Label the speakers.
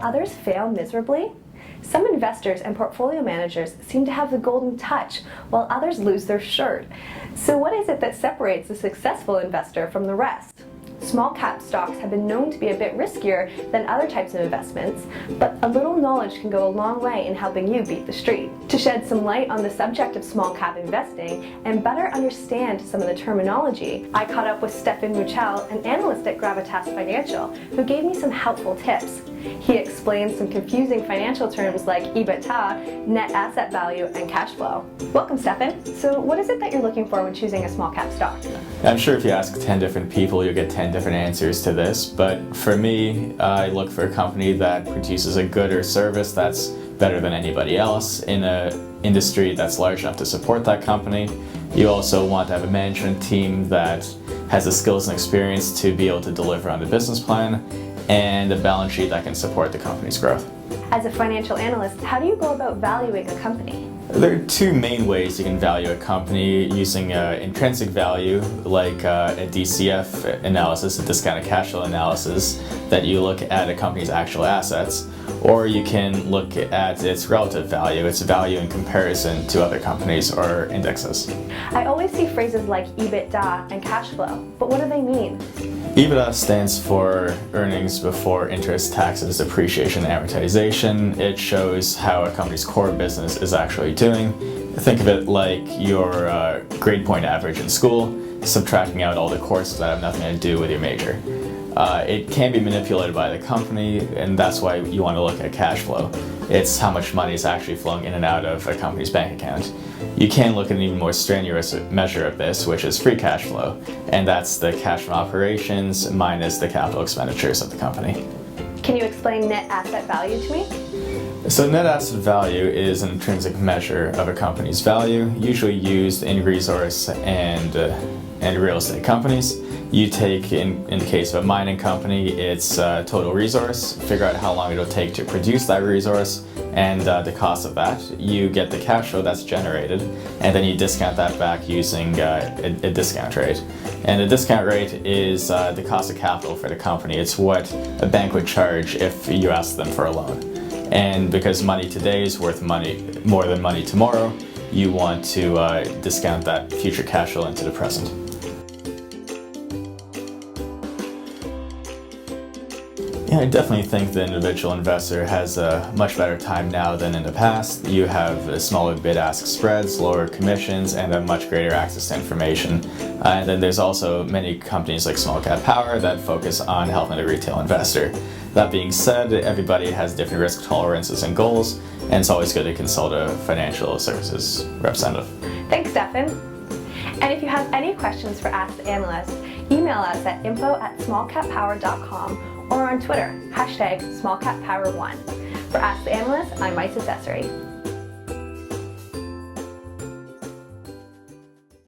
Speaker 1: while others fail miserably? Some investors and portfolio managers seem to have the golden touch, while others lose their shirt. So what is it that separates a successful investor from the rest? Small cap stocks have been known to be a bit riskier than other types of investments, but a little knowledge can go a long way in helping you beat the street. To shed some light on the subject of small cap investing and better understand some of the terminology, I caught up with Stefan Muchal, an analyst at Gravitas Financial, who gave me some helpful tips. He explained some confusing financial terms like EBITDA, net asset value, and cash flow. Welcome, Stefan. So what is it that you're looking for when choosing a small cap stock?
Speaker 2: I'm sure if you ask 10 different people, you'll get 10 different answers to this, but for me, I look for a company that produces a good or service that's better than anybody else in an industry that's large enough to support that company. You also want to have a management team that has the skills and experience to be able to deliver on the business plan, and a balance sheet that can support the company's growth.
Speaker 1: As a financial analyst, how do you go about valuing a company?
Speaker 2: There are two main ways you can value a company: using intrinsic value, like a DCF analysis, a discounted cash flow analysis, that you look at a company's actual assets, or you can look at its relative value, its value in comparison to other companies or indexes.
Speaker 1: I always see phrases like EBITDA and cash flow, but what do they mean?
Speaker 2: EBITDA stands for earnings before interest, taxes, depreciation, and amortization. It shows how a company's core business is actually doing. Think of it like your grade point average in school, subtracting out all the courses that have nothing to do with your major. It can be manipulated by the company, and that's why you want to look at cash flow. It's how much money is actually flowing in and out of a company's bank account. You can look at an even more strenuous measure of this, which is free cash flow, and that's the cash from operations minus the capital expenditures of the company.
Speaker 1: Can you explain net asset value to me?
Speaker 2: So net asset value is an intrinsic measure of a company's value, usually used in resource and real estate companies. You take, in the case of a mining company, its total resource, figure out how long it'll take to produce that resource, and the cost of that. You get the cash flow that's generated, and then you discount that back using a discount rate. And the discount rate is the cost of capital for the company. It's what a bank would charge if you asked them for a loan. And because money today is worth more than money tomorrow, you want to discount that future cash flow into the present. Yeah, I definitely think the individual investor has a much better time now than in the past. You have smaller bid-ask spreads, lower commissions, and a much greater access to information. And then there's also many companies like SmallCapPower that focus on helping the retail investor. That being said, everybody has different risk tolerances and goals, and it's always good to consult a financial services representative.
Speaker 1: Thanks, Stefan. And if you have any questions for Ask the Analyst, email us at info@smallcappower.com or on Twitter, #SmallCapPower1. For Ask the Analyst, I'm Isis Essery.